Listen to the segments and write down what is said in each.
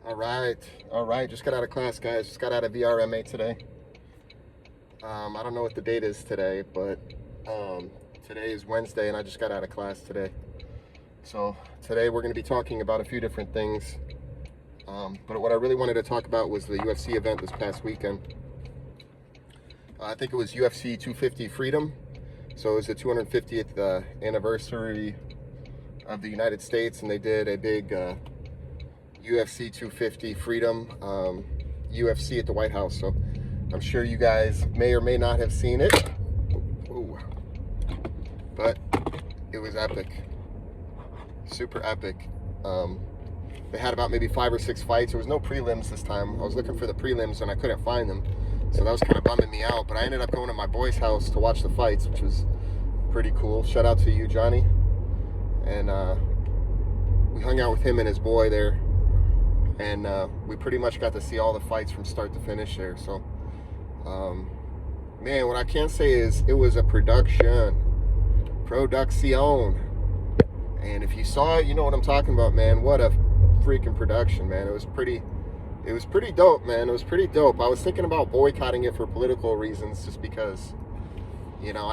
All right. Just got out of class, guys. Just got out of VRMA today. I don't know what the date is today, but today is Wednesday, and I just got out of class today. So today we're going to be talking about a few different things. But what I really wanted to talk about was the UFC event this past weekend. I think it was UFC 250 Freedom. So it was the 250th anniversary of the United States, and they did a big UFC 250 Freedom UFC at the White House. So I'm sure you guys may or may not have seen it. Ooh. But it was epic. Super epic. They had about maybe 5 or 6 fights. There was no prelims this time. I was looking for the prelims and I couldn't find them. So that was kind of bumming me out. But I ended up going to my boy's house to watch the fights, which was pretty cool. Shout out to you, Johnny. And we hung out with him and his boy there. And we pretty much got to see all the fights from start to finish there. So, man, what I can say is it was a production. And if you saw it, you know what I'm talking about, man. What a freaking production, man. It was pretty dope, man. It was pretty dope. I was thinking about boycotting it for political reasons, just because, you know,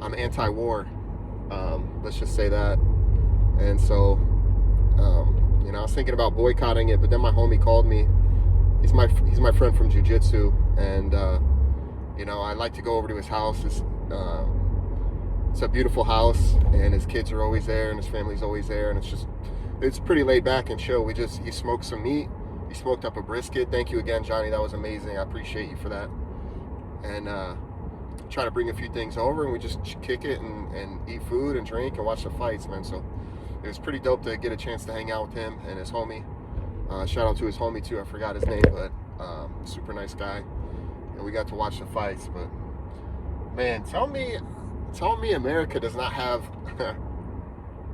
I'm anti-war. Let's just say that. And so, you know, I was thinking about boycotting it, but then my homie called me. He's my friend from jiu-jitsu, and you know, I like to go over to his house. It's a beautiful house, and his kids are always there, and his family's always there, and it's pretty laid back and chill. He smoked some meat. He smoked up a brisket. Thank you again, Johnny. That was amazing. I appreciate you for that. And try to bring a few things over, and we just kick it and eat food and drink and watch the fights, man. So it was pretty dope to get a chance to hang out with him and his homie. Shout out to his homie too. I forgot his name, but super nice guy. And we got to watch the fights. But man, tell me America does not have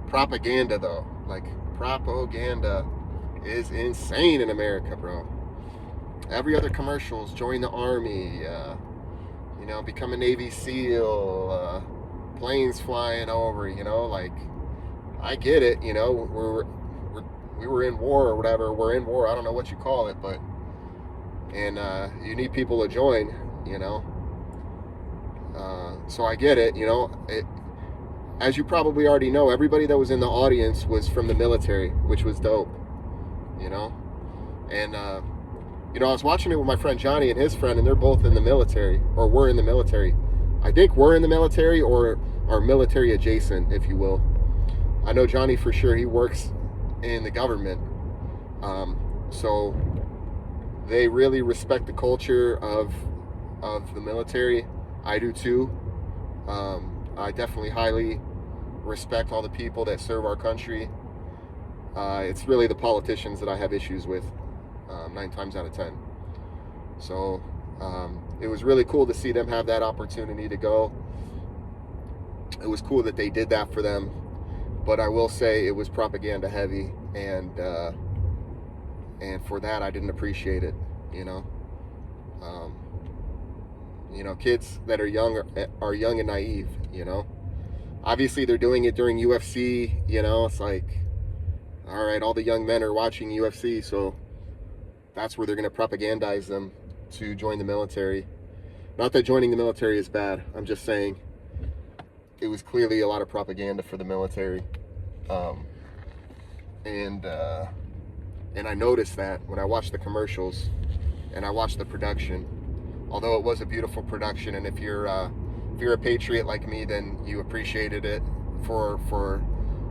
propaganda though. Like, propaganda is insane in America, bro. Every other commercials, join the army, you know, become a Navy SEAL, planes flying over, you know, like, I get it, you know, we were in war or whatever, we're in war, I don't know what you call it, but, and you need people to join, you know, so I get it, you know. As you probably already know, everybody that was in the audience was from the military, which was dope, you know. And you know, I was watching it with my friend Johnny and his friend, and they're both in the military, or were in the military. I think we're in the military, or are military adjacent, if you will. I know Johnny for sure, he works in the government. So they really respect the culture of the military. I do too. I definitely highly respect all the people that serve our country. It's really the politicians that I have issues with, 9 times out of 10. So it was really cool to see them have that opportunity to go. It was cool that they did that for them, but I will say it was propaganda heavy, and for that I didn't appreciate it, you know. You know, kids that are young and naive, you know. Obviously they're doing it during UFC, you know. It's like, all right, all the young men are watching UFC, so that's where they're going to propagandize them to join the military. Not that joining the military is bad. I'm just saying it was clearly a lot of propaganda for the military. And I noticed that when I watched the commercials and I watched the production. Although it was a beautiful production, and if you're a patriot like me, then you appreciated it for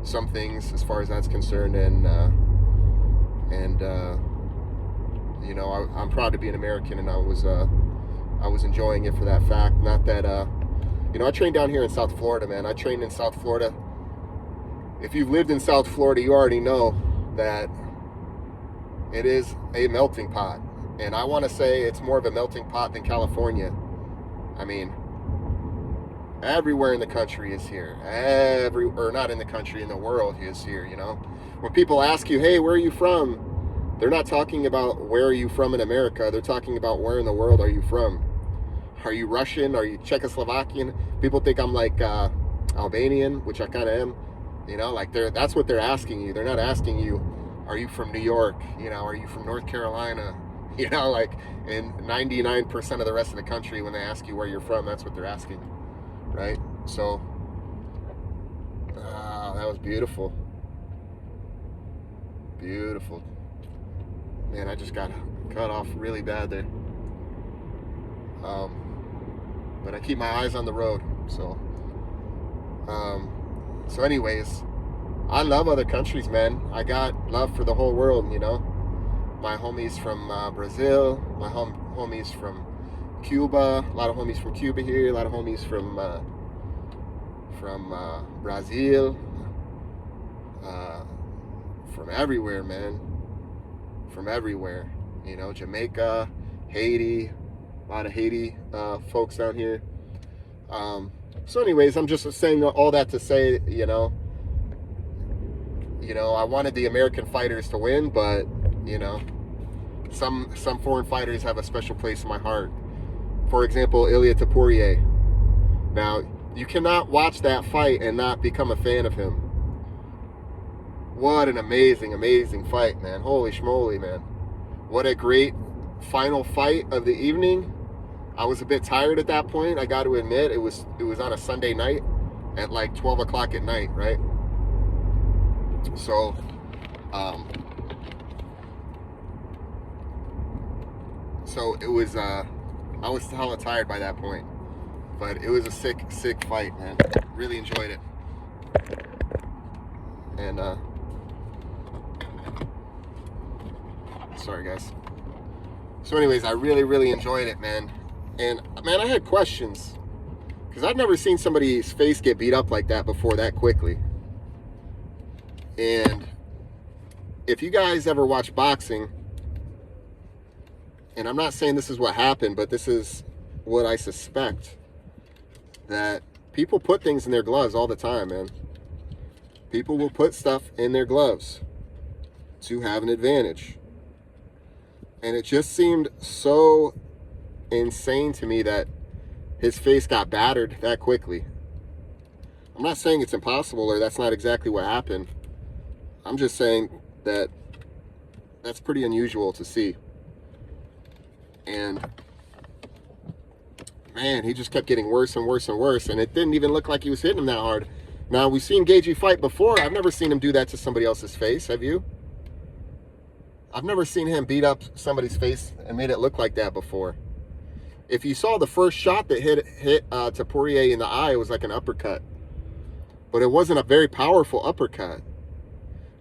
some things as far as that's concerned, and you know, I'm proud to be an American, and I was enjoying it for that fact. Not that you know, I trained down here in South Florida, man. I trained in South Florida. If you've lived in South Florida, you already know that it is a melting pot. And I want to say it's more of a melting pot than California. I mean, everywhere in the country is here. Or not in the country, in the world is here, you know. When people ask you, hey, where are you from? They're not talking about where are you from in America. They're talking about where in the world are you from. Are you Russian? Are you Czechoslovakian? People think I'm like Albanian, which I kind of am. You know, like that's what they're asking you. They're not asking you, Are you from New York? You know, are you from North Carolina? You know, like, and 99% of the rest of the country, when they ask you where you're from, that's what they're asking, right? So, that was beautiful. Beautiful. Man, I just got cut off really bad there. But I keep my eyes on the road. So, anyways, I love other countries, man. I got love for the whole world, you know. My homies from Brazil, my homies from Cuba, a lot of homies from Cuba here, a lot of homies from Brazil, from everywhere, man. From everywhere, you know, Jamaica, Haiti, a lot of Haiti folks down here. So anyways, I'm just saying all that to say, you know, I wanted the American fighters to win, but, you know, some foreign fighters have a special place in my heart. For example, Ilia Topuria. Now, you cannot watch that fight and not become a fan of him. What an amazing, amazing fight, man. Holy schmoly, man. What a great final fight of the evening. I was a bit tired at that point, I got to admit. It was on a Sunday night at like 12 o'clock at night, right? So, it was, I was hella tired by that point. But it was a sick, sick fight, man. Really enjoyed it. And, sorry, guys. So anyways, I really, really enjoyed it, man. And, man, I had questions. Because I've never seen somebody's face get beat up like that before that quickly. And if you guys ever watch boxing, and I'm not saying this is what happened, but this is what I suspect, that people put things in their gloves all the time, man. People will put stuff in their gloves to have an advantage. And it just seemed so insane to me that his face got battered that quickly. I'm not saying it's impossible or that's not exactly what happened. I'm just saying that that's pretty unusual to see. And man, he just kept getting worse and worse and worse, and it didn't even look like he was hitting him that hard. Now, we've seen Gaethje fight before. I've never seen him do that to somebody else's face. Have you? I've never seen him beat up somebody's face and made it look like that before. If you saw the first shot that hit Topuria in the eye, it was like an uppercut. But it wasn't a very powerful uppercut.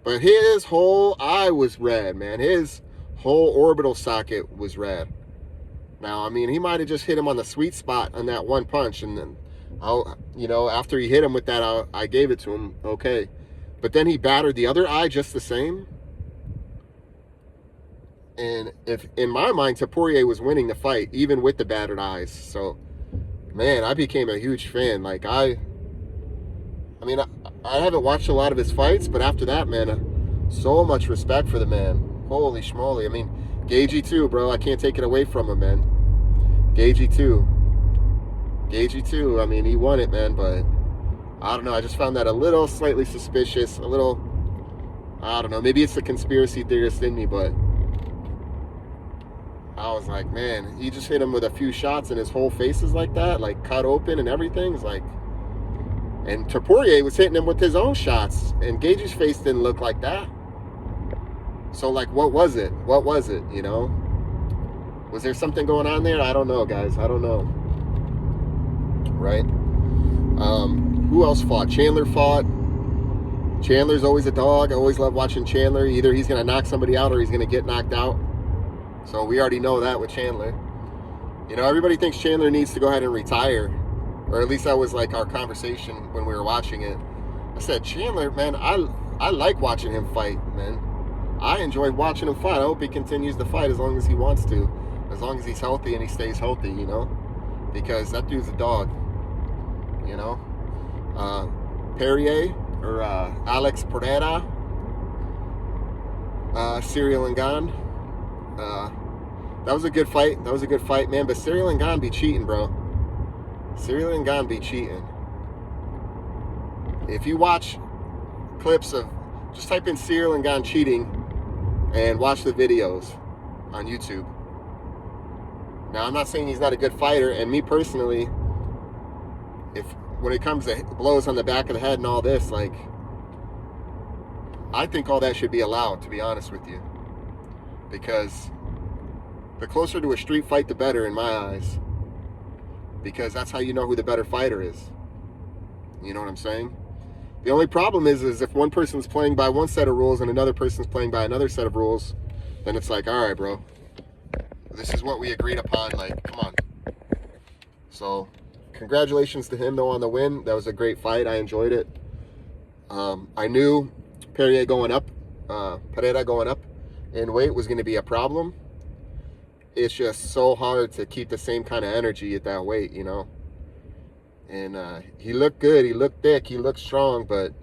But his whole eye was red, man. His whole orbital socket was red. Now, I mean, he might have just hit him on the sweet spot on that one punch. And then, after he hit him with that, I gave it to him. Okay. But then he battered the other eye just the same. And if in my mind, Topuria was winning the fight, even with the battered eyes. So, man, I became a huge fan. Like, I haven't watched a lot of his fights, but after that, man, so much respect for the man. Holy schmoly. I mean, Gaethje too, bro. I can't take it away from him, man. Gaethje too. I mean, he won it, man, but I don't know. I just found that a little slightly suspicious. A little, I don't know. Maybe it's the conspiracy theorist in me, but I was like, man, he just hit him with a few shots and his whole face is like that, like cut open and everything. It's like, and Topuria was hitting him with his own shots, and Gaethje's face didn't look like that. So, like, what was it? What was it, you know? Was there something going on there? I don't know, guys. I don't know. Right? Who else fought? Chandler fought. Chandler's always a dog. I always love watching Chandler. Either he's going to knock somebody out or he's going to get knocked out. So we already know that with Chandler. You know, everybody thinks Chandler needs to go ahead and retire. Or at least that was like our conversation when we were watching it. I said, Chandler, man, I like watching him fight, man. I enjoy watching him fight. I hope he continues to fight as long as he wants to. As long as he's healthy and he stays healthy, you know? Because that dude's a dog, you know? Perrier, or Alex Pereira, Cyril Ngan. That was a good fight. That was a good fight, man. But Cyril Ngan be cheating, bro. Cyril Ngan be cheating. If you watch clips of, just type in Cyril Ngan cheating and watch the videos on YouTube. Now, I'm not saying he's not a good fighter, and me personally, when it comes to blows on the back of the head and all this, like, I think all that should be allowed, to be honest with you. Because the closer to a street fight, the better in my eyes. Because that's how you know who the better fighter is. You know what I'm saying? The only problem is if one person's playing by one set of rules and another person's playing by another set of rules, then it's like, all right, bro, this is what we agreed upon. Like, come on. So, congratulations to him, though, on the win. That was a great fight. I enjoyed it. I knew Pereira going up in weight was going to be a problem. It's just so hard to keep the same kind of energy at that weight, you know. And he looked good, he looked thick, he looked strong, but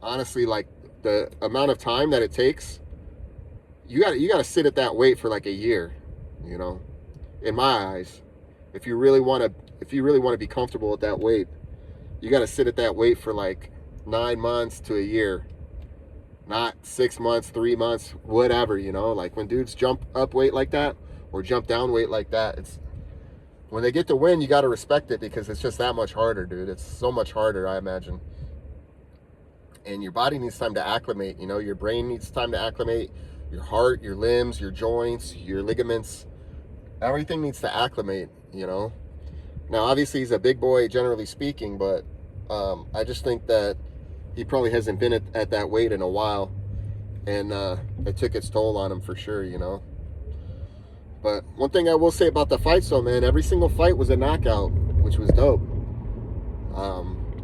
honestly, like, the amount of time that it takes, you gotta sit at that weight for like a year, you know. In my eyes, if you really want to be comfortable at that weight, you gotta sit at that weight for like 9 months to a year. Not 6 months, 3 months, whatever, you know. Like, when dudes jump up weight like that or jump down weight like that, it's when they get to win, you got to respect it, because it's just that much harder, dude. It's so much harder, I imagine. And your body needs time to acclimate, you know. Your brain needs time to acclimate. Your heart, your limbs, your joints, your ligaments, everything needs to acclimate, you know. Now, obviously, he's a big boy, generally speaking, but I just think that he probably hasn't been at that weight in a while, and it took its toll on him for sure, you know. But one thing I will say about the fights, though, man, every single fight was a knockout, which was dope.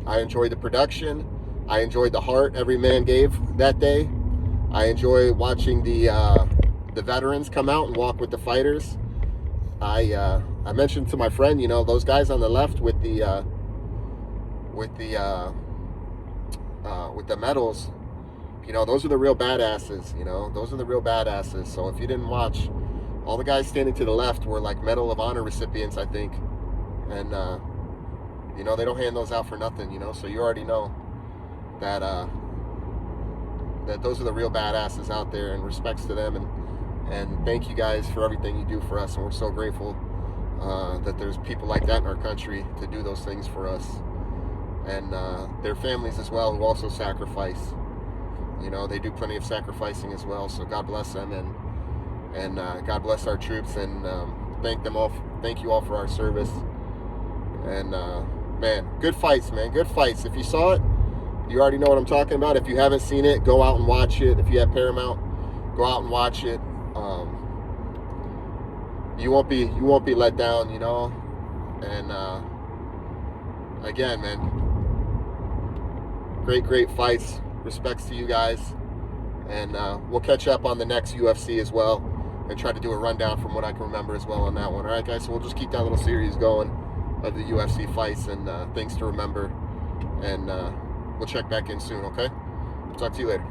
I enjoyed the production. I enjoyed the heart every man gave that day. I enjoy watching the veterans come out and walk with the fighters. I mentioned to my friend, you know, those guys on the left with the medals, you know, those are the real badasses, you know. Those are the real badasses. So if you didn't watch, all the guys standing to the left were like Medal of Honor recipients, I think. And, you know, they don't hand those out for nothing, you know. So you already know that that those are the real badasses out there, and respects to them. And thank you guys for everything you do for us. And we're so grateful that there's people like that in our country to do those things for us. And their families as well, who also sacrifice. You know, they do plenty of sacrificing as well. So God bless them, and God bless our troops, and thank you all for our service. And man, good fights, man, good fights. If you saw it, you already know what I'm talking about. If you haven't seen it, go out and watch it. If you have Paramount, go out and watch it. You won't be let down, you know. And again, man, great fights. Respects to you guys, and we'll catch up on the next UFC as well, and try to do a rundown from what I can remember as well on that one. All right, guys, so we'll just keep that little series going of the UFC fights and things to remember, and we'll check back in soon. Okay, talk to you later.